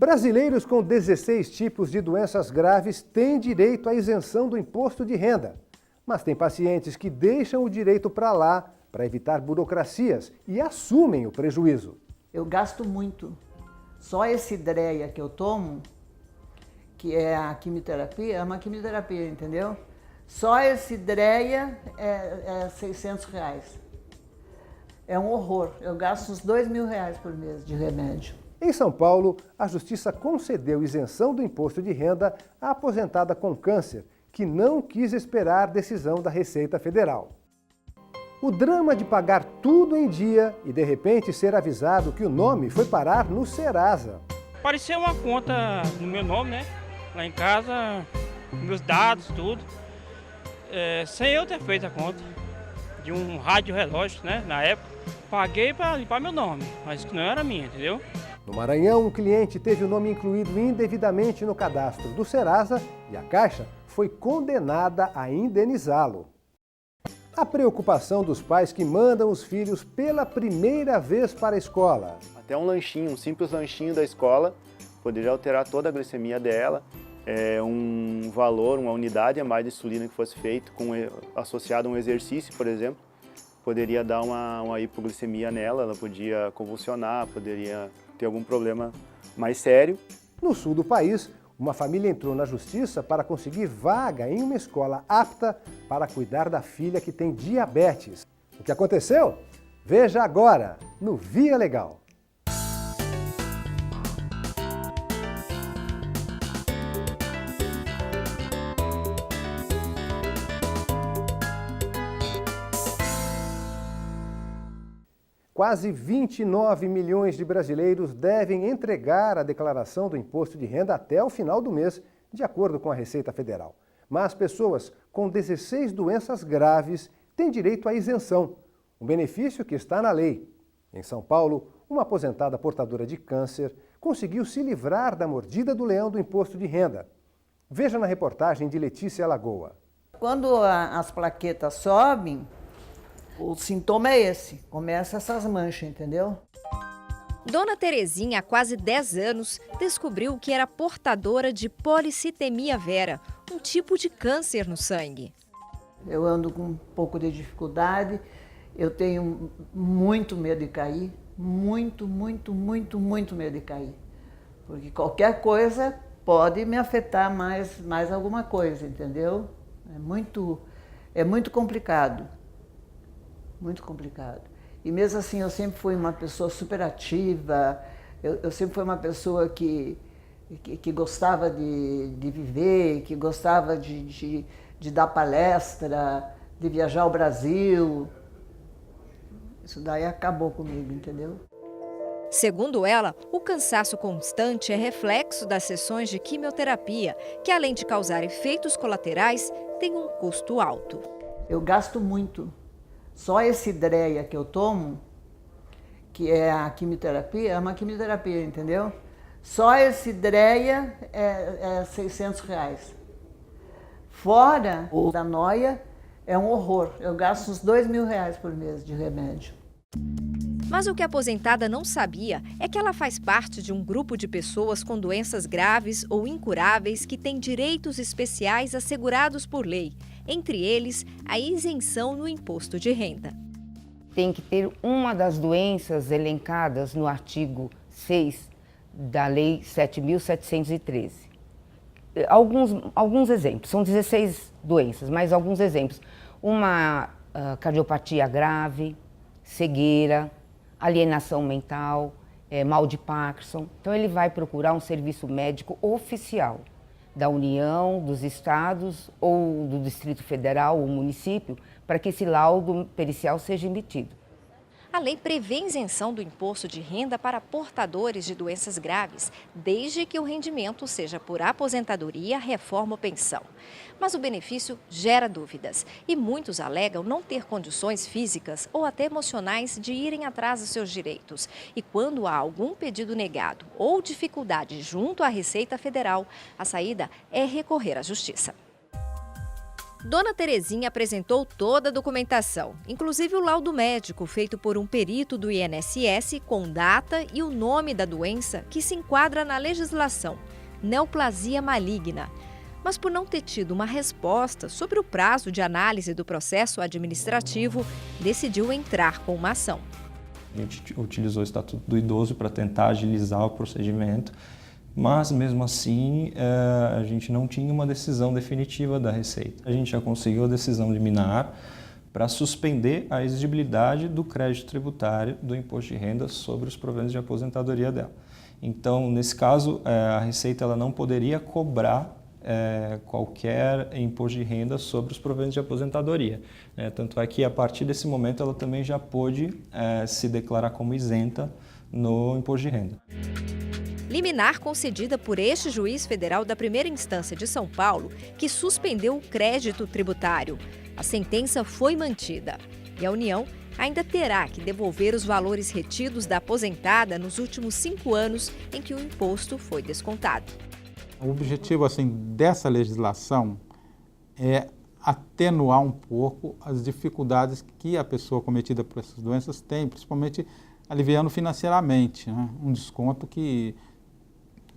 Brasileiros com 16 tipos de doenças graves têm direito à isenção do imposto de renda. Mas tem pacientes que deixam o direito para lá para evitar burocracias e assumem o prejuízo. Eu gasto muito. Só esse Dreia que eu tomo, que é a quimioterapia, é uma quimioterapia, entendeu? Só esse Dreia é R$600. É um horror. Eu gasto uns R$2.000 por mês de remédio. Em São Paulo, a Justiça concedeu isenção do imposto de renda à aposentada com câncer, que não quis esperar decisão da Receita Federal. O drama de pagar tudo em dia e de repente ser avisado que o nome foi parar no Serasa. Apareceu uma conta no meu nome, né? Lá em casa, meus dados, tudo. Sem eu ter feito a conta. De um rádio relógio, né? Na época. Paguei para limpar meu nome, mas que não era minha, entendeu? No Maranhão, um cliente teve o nome incluído indevidamente no cadastro do Serasa e a Caixa foi condenada a indenizá-lo. A preocupação dos pais que mandam os filhos pela primeira vez para a escola. Até um lanchinho, um simples lanchinho da escola, poderia alterar toda a glicemia dela. Um valor, uma unidade a mais de insulina que fosse feito, associado a um exercício, por exemplo, poderia dar uma hipoglicemia nela, ela podia convulsionar, poderia ter algum problema mais sério. No sul do país, uma família entrou na justiça para conseguir vaga em uma escola apta para cuidar da filha que tem diabetes. O que aconteceu? Veja agora no Via Legal. Quase 29 milhões de brasileiros devem entregar a declaração do imposto de renda até o final do mês, de acordo com a Receita Federal. Mas pessoas com 16 doenças graves têm direito à isenção, um benefício que está na lei. Em São Paulo, uma aposentada portadora de câncer conseguiu se livrar da mordida do leão do imposto de renda. Veja na reportagem de Letícia Lagoa. Quando as plaquetas sobem, o sintoma é esse, começa essas manchas, entendeu? Dona Terezinha, há quase 10 anos, descobriu que era portadora de policitemia vera, um tipo de câncer no sangue. Eu ando com um pouco de dificuldade, eu tenho muito medo de cair, muito medo de cair. Porque qualquer coisa pode me afetar mais alguma coisa, entendeu? É muito complicado. Muito complicado. E mesmo assim, eu sempre fui uma pessoa super ativa, eu sempre fui uma pessoa que gostava de viver, que gostava de dar palestra, de viajar ao Brasil. Isso daí acabou comigo, entendeu? Segundo ela, o cansaço constante é reflexo das sessões de quimioterapia, que além de causar efeitos colaterais, tem um custo alto. Eu gasto muito. Só esse Dreia que eu tomo, que é a quimioterapia, é uma quimioterapia, entendeu? Só esse Dreia é R$600. Fora o da noia, é um horror. Eu gasto uns R$2.000 por mês de remédio. Mas o que a aposentada não sabia é que ela faz parte de um grupo de pessoas com doenças graves ou incuráveis que têm direitos especiais assegurados por lei, entre eles a isenção no imposto de renda. Tem que ter uma das doenças elencadas no artigo 6 da Lei 7.713. Alguns exemplos, são 16 doenças, mas alguns exemplos. Uma cardiopatia grave, cegueira, alienação mental, mal de Parkinson. Então ele vai procurar um serviço médico oficial da União, dos estados ou do Distrito Federal ou município para que esse laudo pericial seja emitido. A lei prevê isenção do imposto de renda para portadores de doenças graves, desde que o rendimento seja por aposentadoria, reforma ou pensão. Mas o benefício gera dúvidas e muitos alegam não ter condições físicas ou até emocionais de irem atrás dos seus direitos. E quando há algum pedido negado ou dificuldade junto à Receita Federal, a saída é recorrer à Justiça. Dona Terezinha apresentou toda a documentação, inclusive o laudo médico feito por um perito do INSS com data e o nome da doença que se enquadra na legislação, neoplasia maligna. Mas por não ter tido uma resposta sobre o prazo de análise do processo administrativo, decidiu entrar com uma ação. A gente utilizou o Estatuto do Idoso para tentar agilizar o procedimento, mas mesmo assim a gente não tinha uma decisão definitiva da Receita. A gente já conseguiu a decisão liminar para suspender a exigibilidade do crédito tributário do imposto de renda sobre os proventos de aposentadoria dela. Então, nesse caso, a Receita ela não poderia cobrar qualquer imposto de renda sobre os proventos de aposentadoria. Tanto é que, a partir desse momento, ela também já pôde se declarar como isenta no imposto de renda. Liminar concedida por este juiz federal da primeira instância de São Paulo, que suspendeu o crédito tributário. A sentença foi mantida e a União ainda terá que devolver os valores retidos da aposentada nos últimos 5 anos em que o imposto foi descontado. O objetivo dessa legislação é atenuar um pouco as dificuldades que a pessoa cometida por essas doenças tem, principalmente aliviando financeiramente, né? Um desconto que,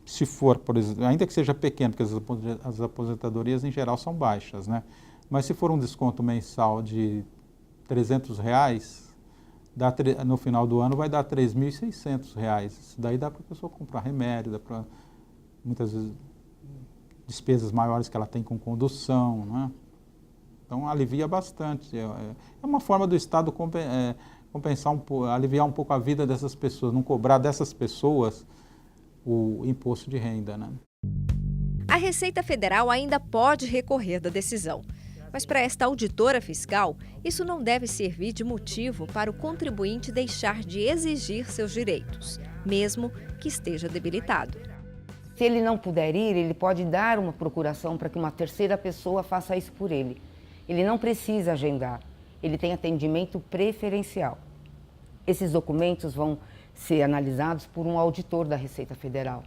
se for, por exemplo, ainda que seja pequeno, porque as aposentadorias em geral são baixas, né? Mas se for um desconto mensal de R$300, no final do ano vai dar R$3.600. Isso daí dá para a pessoa comprar remédio, dá para muitas vezes despesas maiores que ela tem com condução, né? Então alivia bastante. É uma forma do Estado compensar aliviar um pouco a vida dessas pessoas, não cobrar dessas pessoas o imposto de renda, né? A Receita Federal ainda pode recorrer da decisão. Mas para esta auditora fiscal, isso não deve servir de motivo para o contribuinte deixar de exigir seus direitos, mesmo que esteja debilitado. Se ele não puder ir, ele pode dar uma procuração para que uma terceira pessoa faça isso por ele. Ele não precisa agendar, ele tem atendimento preferencial. Esses documentos vão ser analisados por um auditor da Receita Federal.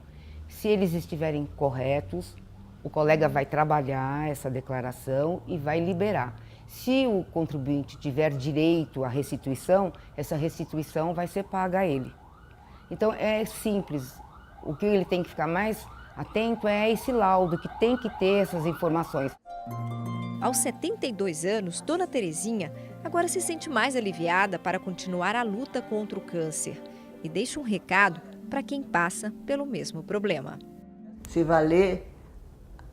Se eles estiverem corretos, o colega vai trabalhar essa declaração e vai liberar. Se o contribuinte tiver direito à restituição, essa restituição vai ser paga a ele. Então é simples. O que ele tem que ficar mais atento é esse laudo, que tem que ter essas informações. Aos 72 anos, Dona Terezinha agora se sente mais aliviada para continuar a luta contra o câncer e deixa um recado para quem passa pelo mesmo problema. Se valer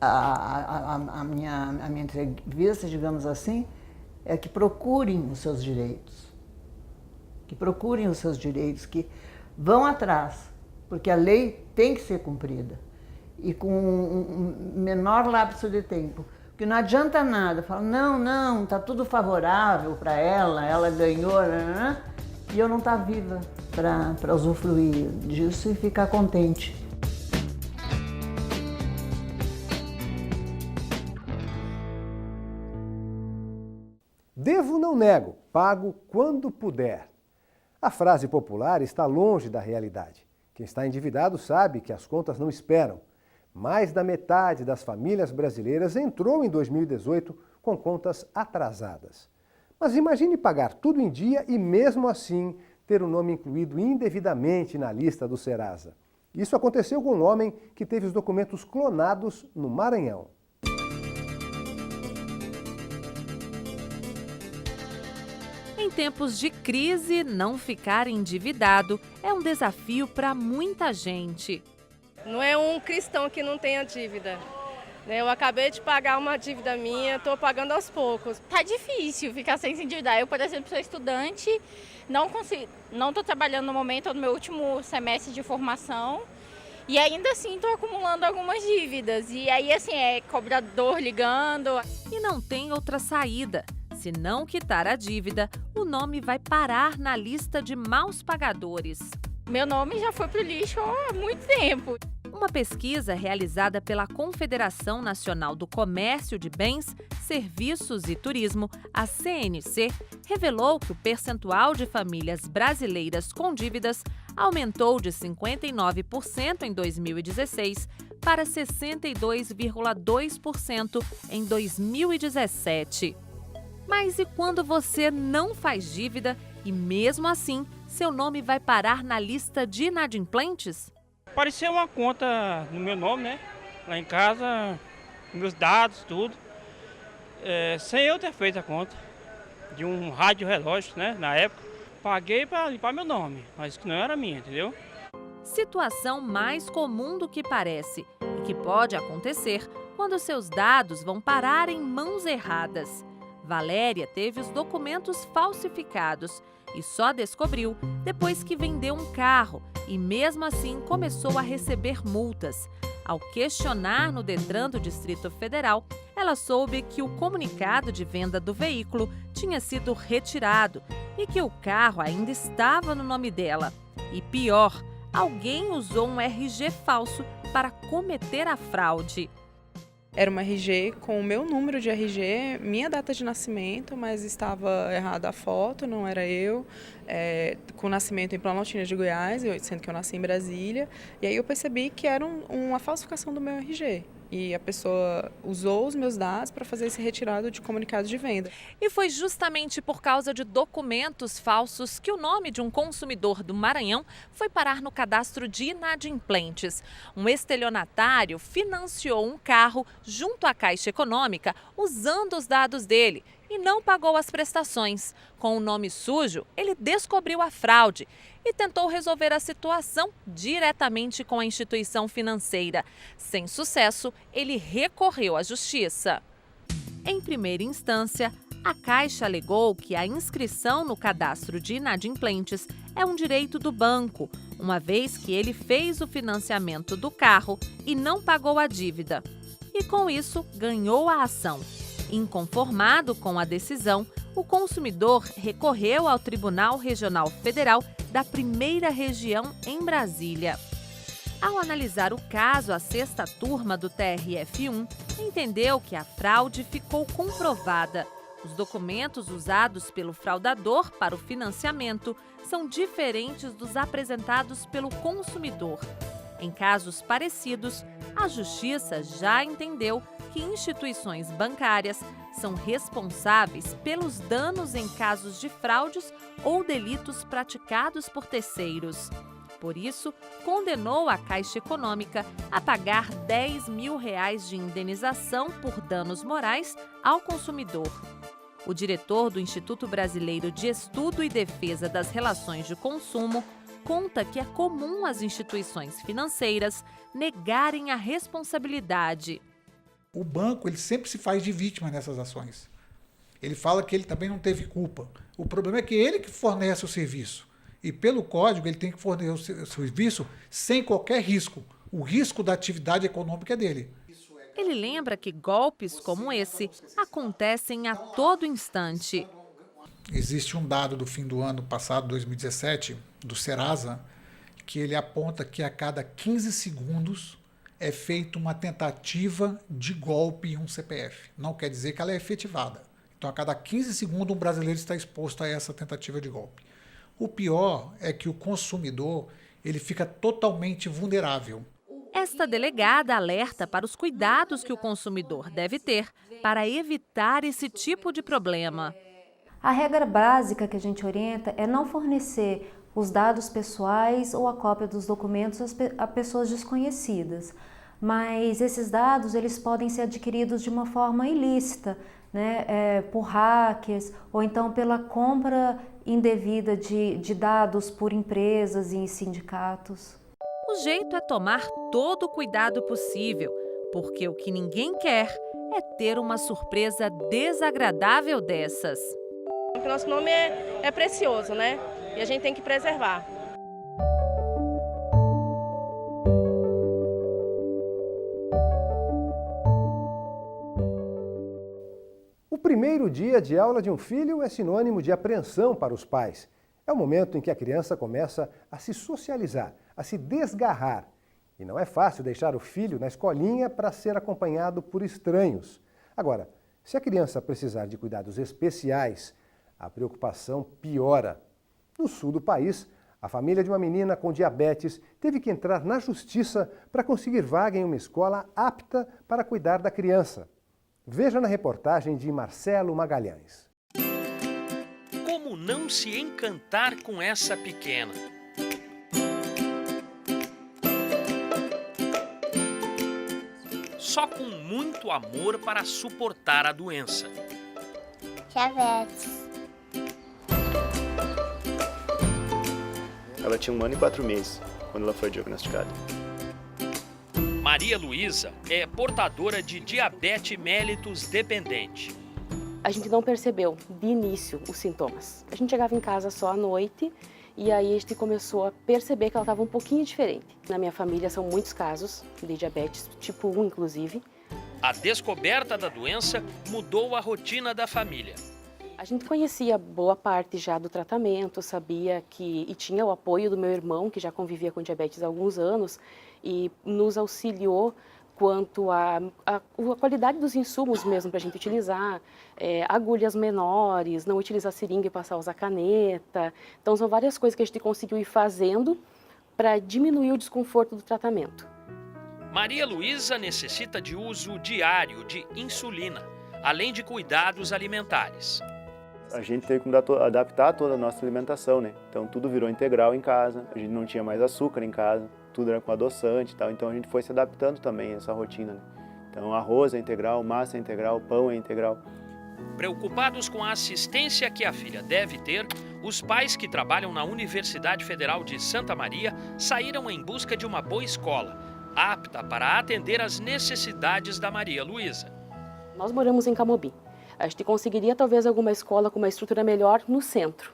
a minha entrevista, digamos assim, é que procurem os seus direitos. Que procurem os seus direitos, que vão atrás. Porque a lei tem que ser cumprida e com um menor lapso de tempo. Porque não adianta nada, falar, não, está tudo favorável para ela ganhou, né? E eu não estou viva para usufruir disso e ficar contente. Devo, não nego, pago quando puder. A frase popular está longe da realidade. Quem está endividado sabe que as contas não esperam. Mais da metade das famílias brasileiras entrou em 2018 com contas atrasadas. Mas imagine pagar tudo em dia e, mesmo assim, ter o nome incluído indevidamente na lista do Serasa. Isso aconteceu com um homem que teve os documentos clonados no Maranhão. Em tempos de crise, não ficar endividado é um desafio para muita gente. Não é um cristão que não tenha dívida. Eu acabei de pagar uma dívida minha, estou pagando aos poucos. Tá difícil ficar sem se endividar. Eu, por exemplo, sou estudante, não estou trabalhando no momento, estou no meu último semestre de formação. E ainda assim estou acumulando algumas dívidas. E aí, assim, é cobrador ligando. E não tem outra saída. Se não quitar a dívida, o nome vai parar na lista de maus pagadores. Meu nome já foi pro lixo há muito tempo. Uma pesquisa realizada pela Confederação Nacional do Comércio de Bens, Serviços e Turismo, a CNC, revelou que o percentual de famílias brasileiras com dívidas aumentou de 59% em 2016 para 62,2% em 2017. Mas e quando você não faz dívida e mesmo assim seu nome vai parar na lista de inadimplentes? Apareceu uma conta no meu nome, né? Lá em casa, meus dados, tudo. Sem eu ter feito a conta. De um rádio relógio, né? Na época. Paguei para limpar meu nome, mas que não era minha, entendeu? Situação mais comum do que parece e que pode acontecer quando seus dados vão parar em mãos erradas. Valéria teve os documentos falsificados e só descobriu depois que vendeu um carro e mesmo assim começou a receber multas. Ao questionar no Detran do Distrito Federal, ela soube que o comunicado de venda do veículo tinha sido retirado e que o carro ainda estava no nome dela. E pior, alguém usou um RG falso para cometer a fraude. Era uma RG com o meu número de RG, minha data de nascimento, mas estava errada a foto, não era eu, com nascimento em Planaltina de Goiás, sendo que eu nasci em Brasília. E aí eu percebi que era uma falsificação do meu RG. E a pessoa usou os meus dados para fazer esse retirado de comunicado de venda. E foi justamente por causa de documentos falsos que o nome de um consumidor do Maranhão foi parar no cadastro de inadimplentes. Um estelionatário financiou um carro junto à Caixa Econômica usando os dados dele e não pagou as prestações. Com o nome sujo, ele descobriu a fraude e tentou resolver a situação diretamente com a instituição financeira. Sem sucesso, ele recorreu à justiça. Em primeira instância, a Caixa alegou que a inscrição no cadastro de inadimplentes é um direito do banco, uma vez que ele fez o financiamento do carro e não pagou a dívida. E com isso, ganhou a ação. Inconformado com a decisão, o consumidor recorreu ao Tribunal Regional Federal da Primeira Região em Brasília. Ao analisar o caso, a sexta turma do TRF1 entendeu que a fraude ficou comprovada. Os documentos usados pelo fraudador para o financiamento são diferentes dos apresentados pelo consumidor. Em casos parecidos, a Justiça já entendeu que instituições bancárias são responsáveis pelos danos em casos de fraudes ou delitos praticados por terceiros. Por isso, condenou a Caixa Econômica a pagar R$10 mil de indenização por danos morais ao consumidor. O diretor do Instituto Brasileiro de Estudo e Defesa das Relações de Consumo conta que é comum as instituições financeiras negarem a responsabilidade. O banco ele sempre se faz de vítima nessas ações. Ele fala que ele também não teve culpa. O problema é que ele que fornece o serviço. E pelo código ele tem que fornecer o serviço sem qualquer risco. O risco da atividade econômica é dele. Ele lembra que golpes como esse acontecem a todo instante. Existe um dado do fim do ano passado, 2017, do Serasa, que ele aponta que a cada 15 segundos é feita uma tentativa de golpe em um CPF. Não quer dizer que ela é efetivada. Então, a cada 15 segundos, um brasileiro está exposto a essa tentativa de golpe. O pior é que o consumidor ele fica totalmente vulnerável. Esta delegada alerta para os cuidados que o consumidor deve ter para evitar esse tipo de problema. A regra básica que a gente orienta é não fornecer os dados pessoais ou a cópia dos documentos a pessoas desconhecidas. Mas esses dados eles podem ser adquiridos de uma forma ilícita, né? Por hackers ou então pela compra indevida de dados por empresas e sindicatos. O jeito é tomar todo o cuidado possível, porque o que ninguém quer é ter uma surpresa desagradável dessas. Porque nosso nome é precioso, né? E a gente tem que preservar. O primeiro dia de aula de um filho é sinônimo de apreensão para os pais. É o momento em que a criança começa a se socializar, a se desgarrar. E não é fácil deixar o filho na escolinha para ser acompanhado por estranhos. Agora, se a criança precisar de cuidados especiais, a preocupação piora. No sul do país, A família de uma menina com diabetes teve que entrar na justiça para conseguir vaga em uma escola apta para cuidar da criança. Veja na reportagem de Marcelo Magalhães. Como não se encantar com essa pequena? Só com muito amor para suportar a doença. Diabetes. Ela tinha 1 ano e 4 meses quando ela foi diagnosticada. Maria Luísa é portadora de diabetes mellitus dependente. A gente não percebeu de início os sintomas. A gente chegava em casa só à noite e aí a gente começou a perceber que ela estava um pouquinho diferente. Na minha família são muitos casos de diabetes, tipo 1 inclusive. A descoberta da doença mudou a rotina da família. A gente conhecia boa parte já do tratamento, sabia que e tinha o apoio do meu irmão, que já convivia com diabetes há alguns anos, e nos auxiliou quanto à qualidade dos insumos mesmo para a gente utilizar, agulhas menores, não utilizar seringa e passar a usar caneta. Então são várias coisas que a gente conseguiu ir fazendo para diminuir o desconforto do tratamento. Maria Luísa necessita de uso diário de insulina, além de cuidados alimentares. A gente teve que adaptar toda a nossa alimentação, né? Então tudo virou integral em casa, a gente não tinha mais açúcar em casa, tudo era com adoçante e tal, então a gente foi se adaptando também a essa rotina, né? Então arroz é integral, massa é integral, pão é integral. Preocupados com a assistência que a filha deve ter, os pais que trabalham na Universidade Federal de Santa Maria saíram em busca de uma boa escola, apta para atender às necessidades da Maria Luísa. Nós moramos em Camobi. A gente conseguiria talvez alguma escola com uma estrutura melhor no centro,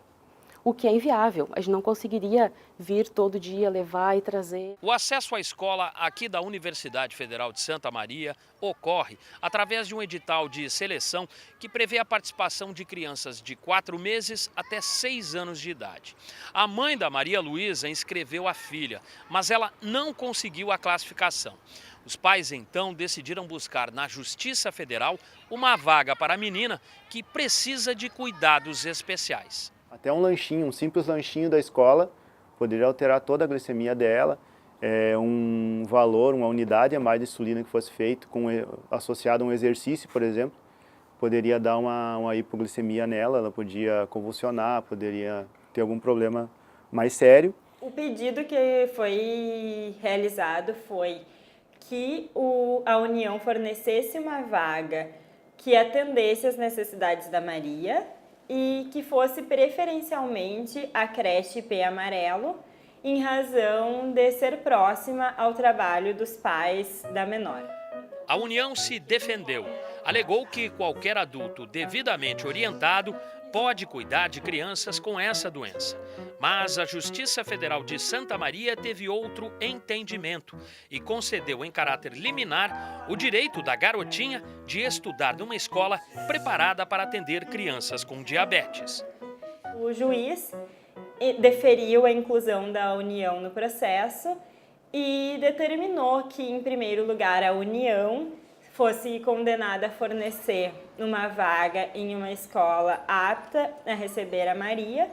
o que é inviável. A gente não conseguiria vir todo dia, levar e trazer. O acesso à escola aqui da Universidade Federal de Santa Maria ocorre através de um edital de seleção que prevê a participação de crianças de 4 meses até 6 anos de idade. A mãe da Maria Luísa inscreveu a filha, mas ela não conseguiu a classificação. Os pais, então, decidiram buscar na Justiça Federal uma vaga para a menina que precisa de cuidados especiais. Até um lanchinho, um simples lanchinho da escola, poderia alterar toda a glicemia dela. Um valor, uma unidade a mais de insulina que fosse feito, associado a um exercício, por exemplo, poderia dar uma hipoglicemia nela, ela podia convulsionar, poderia ter algum problema mais sério. O pedido que foi realizado foi que a União fornecesse uma vaga que atendesse às necessidades da Maria e que fosse preferencialmente a creche P Amarelo, em razão de ser próxima ao trabalho dos pais da menor. A União se defendeu, alegou que qualquer adulto devidamente orientado pode cuidar de crianças com essa doença. Mas a Justiça Federal de Santa Maria teve outro entendimento e concedeu em caráter liminar o direito da garotinha de estudar numa escola preparada para atender crianças com diabetes. O juiz deferiu a inclusão da União no processo e determinou que, em primeiro lugar, a União fosse condenada a fornecer uma vaga em uma escola apta a receber a Maria,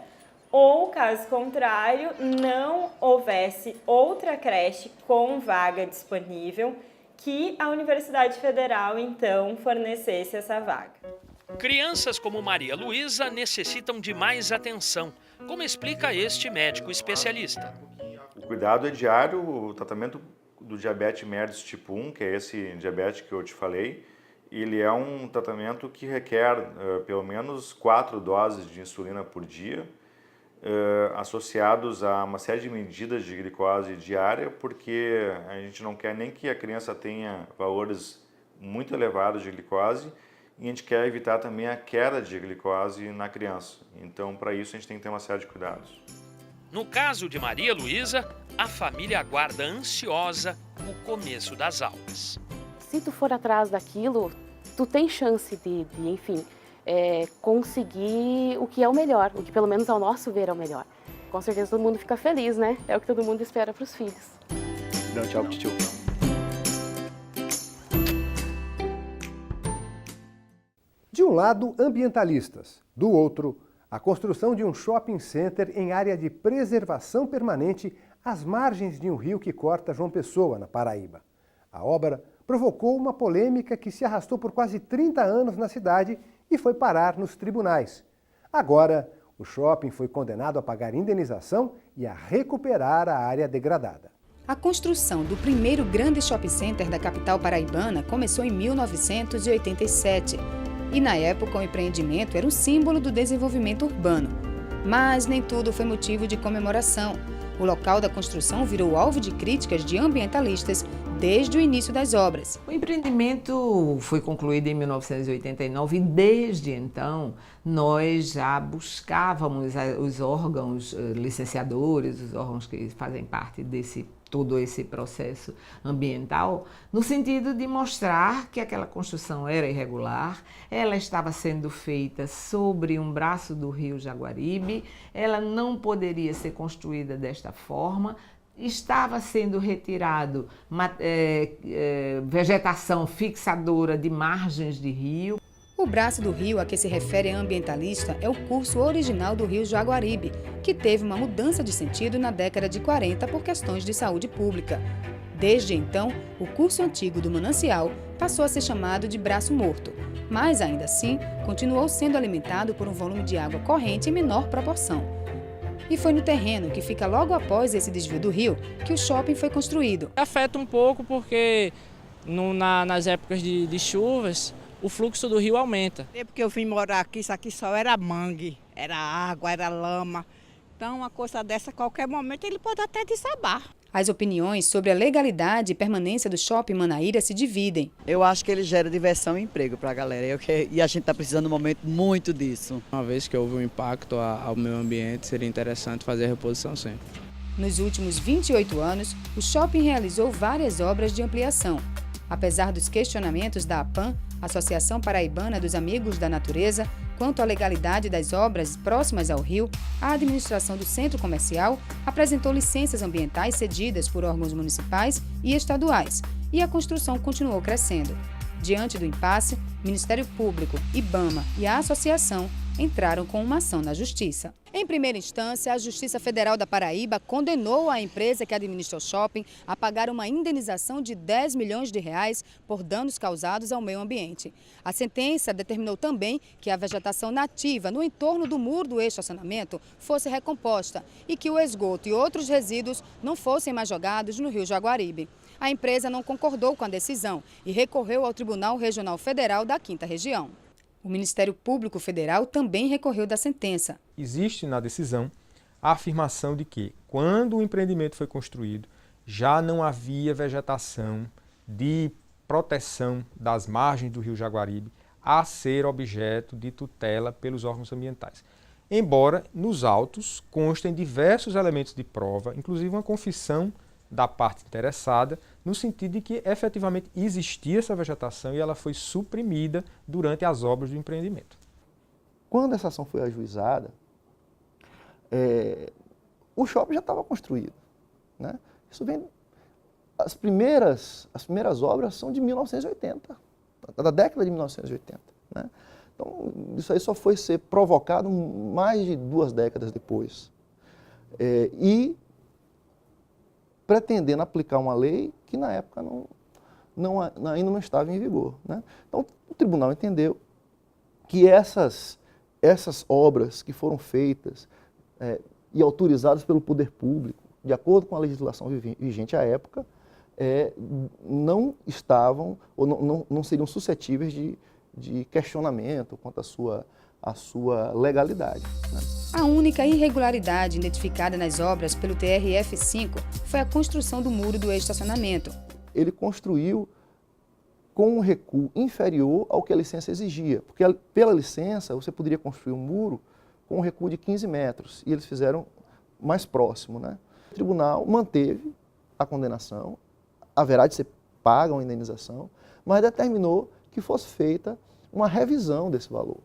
ou, caso contrário, não houvesse outra creche com vaga disponível, que a Universidade Federal, então, fornecesse essa vaga. Crianças como Maria Luísa necessitam de mais atenção, como explica este médico especialista. O cuidado é diário, o tratamento do diabetes mellitus tipo 1, que é esse diabetes que eu te falei, ele é um tratamento que requer pelo menos 4 doses de insulina por dia, associados a uma série de medidas de glicose diária, porque a gente não quer nem que a criança tenha valores muito elevados de glicose e a gente quer evitar também a queda de glicose na criança. Então, para isso, a gente tem que ter uma série de cuidados. No caso de Maria Luísa, a família aguarda ansiosa o começo das aulas. Se tu for atrás daquilo, tu tem chance de enfim, conseguir o que é o melhor, o que pelo menos ao nosso ver é o melhor. Com certeza todo mundo fica feliz, né? É o que todo mundo espera para os filhos. Dá um tchau pro tio. De um lado, ambientalistas, do outro, A construção de um shopping center em área de preservação permanente às margens de um rio que corta João Pessoa, na Paraíba. A obra provocou uma polêmica que se arrastou por quase 30 anos na cidade e foi parar nos tribunais. Agora, o shopping foi condenado a pagar indenização e a recuperar a área degradada. A construção do primeiro grande shopping center da capital paraibana começou em 1987. E na época o empreendimento era um símbolo do desenvolvimento urbano. Mas nem tudo foi motivo de comemoração. O local da construção virou alvo de críticas de ambientalistas desde o início das obras. O empreendimento foi concluído em 1989 e desde então nós já buscávamos os órgãos licenciadores, os órgãos que fazem parte desse todo esse processo ambiental, no sentido de mostrar que aquela construção era irregular, ela estava sendo feita sobre um braço do rio Jaguaribe, ela não poderia ser construída desta forma, estava sendo retirado vegetação fixadora de margens de rio. O braço do rio a que se refere a ambientalista é o curso original do rio Jaguaribe, que teve uma mudança de sentido na década de 40 por questões de saúde pública. Desde então, o curso antigo do manancial passou a ser chamado de braço morto, mas ainda assim continuou sendo alimentado por um volume de água corrente em menor proporção. E foi no terreno que fica logo após esse desvio do rio que o shopping foi construído. Afeta um pouco porque nas épocas de chuvas, o fluxo do rio aumenta. Desde que eu vim morar aqui, isso aqui só era mangue, era água, era lama. Então, uma coisa dessa, a qualquer momento, ele pode até desabar. As opiniões sobre a legalidade e permanência do shopping Manaíra se dividem. Eu acho que ele gera diversão e emprego para a galera e a gente está precisando no momento muito disso. Uma vez que houve um impacto ao meio ambiente, seria interessante fazer a reposição sempre. Nos últimos 28 anos, o shopping realizou várias obras de ampliação. Apesar dos questionamentos da APAN, Associação Paraibana dos Amigos da Natureza, quanto à legalidade das obras próximas ao rio, a administração do centro comercial apresentou licenças ambientais cedidas por órgãos municipais e estaduais, e a construção continuou crescendo. Diante do impasse, Ministério Público, IBAMA e a associação entraram com uma ação na Justiça. Em primeira instância, a Justiça Federal da Paraíba condenou a empresa que administra o shopping a pagar uma indenização de R$10 milhões por danos causados ao meio ambiente. A sentença determinou também que a vegetação nativa no entorno do muro do estacionamento fosse recomposta e que o esgoto e outros resíduos não fossem mais jogados no rio Jaguaribe. A empresa não concordou com a decisão e recorreu ao Tribunal Regional Federal da 5ª Região. O Ministério Público Federal também recorreu da sentença. Existe na decisão a afirmação de que, quando o empreendimento foi construído, já não havia vegetação de proteção das margens do rio Jaguaribe a ser objeto de tutela pelos órgãos ambientais. Embora nos autos constem diversos elementos de prova, inclusive uma confissão da parte interessada, no sentido de que efetivamente existia essa vegetação e ela foi suprimida durante as obras do empreendimento. Quando essa ação foi ajuizada, o shopping já estava construído, né? Isso vem, as primeiras obras são de 1980, da década de 1980. Né? Então, isso aí só foi ser provocado mais de 2 décadas depois. E pretendendo aplicar uma lei que na época ainda não estava em vigor. Né? Então, o tribunal entendeu que essas obras que foram feitas e autorizadas pelo poder público, de acordo com a legislação vigente à época, não estavam ou não seriam suscetíveis de questionamento quanto à sua legalidade. Né? A única irregularidade identificada nas obras pelo TRF5 foi a construção do muro do estacionamento. Ele construiu com um recuo inferior ao que a licença exigia, porque pela licença você poderia construir um muro com um recuo de 15 metros, e eles fizeram mais próximo. Né? O tribunal manteve a condenação, haverá de ser paga uma indenização, mas determinou que fosse feita uma revisão desse valor.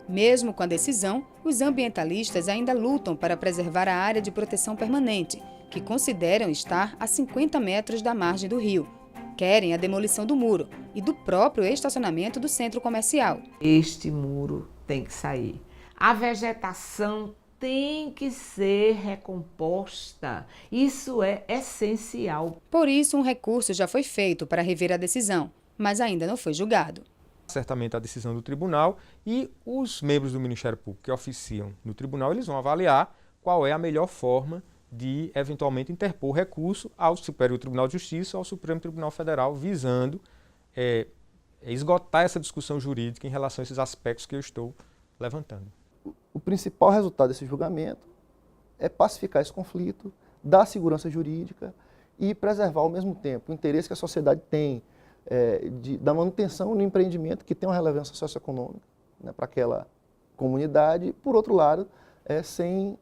Mesmo com a decisão, os ambientalistas ainda lutam para preservar a área de proteção permanente, que consideram estar a 50 metros da margem do rio. Querem a demolição do muro e do próprio estacionamento do centro comercial. Este muro tem que sair. A vegetação tem que ser recomposta. Isso é essencial. Por isso, um recurso já foi feito para rever a decisão, mas ainda não foi julgado. Certamente a decisão do tribunal e os membros do Ministério Público que oficiam no tribunal, eles vão avaliar qual é a melhor forma de eventualmente interpor recurso ao Superior Tribunal de Justiça ou ao Supremo Tribunal Federal, visando esgotar essa discussão jurídica em relação a esses aspectos que eu estou levantando. O principal resultado desse julgamento é pacificar esse conflito, dar segurança jurídica e preservar ao mesmo tempo o interesse que a sociedade tem da manutenção do empreendimento que tem uma relevância socioeconômica, né, para aquela comunidade, e, por outro lado, sem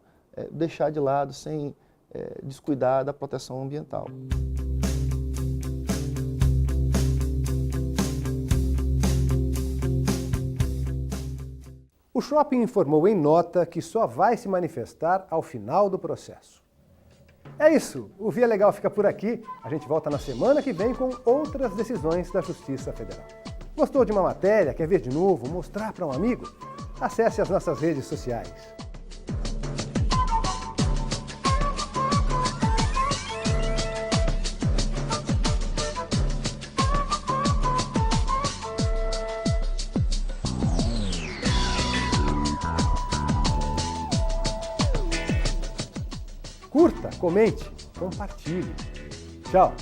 deixar de lado, sem descuidar da proteção ambiental. O shopping informou em nota que só vai se manifestar ao final do processo. É isso, o Via Legal fica por aqui. A gente volta na semana que vem com outras decisões da Justiça Federal. Gostou de uma matéria? Quer ver de novo? Mostrar para um amigo? Acesse as nossas redes sociais. Curta, comente, compartilhe. Tchau!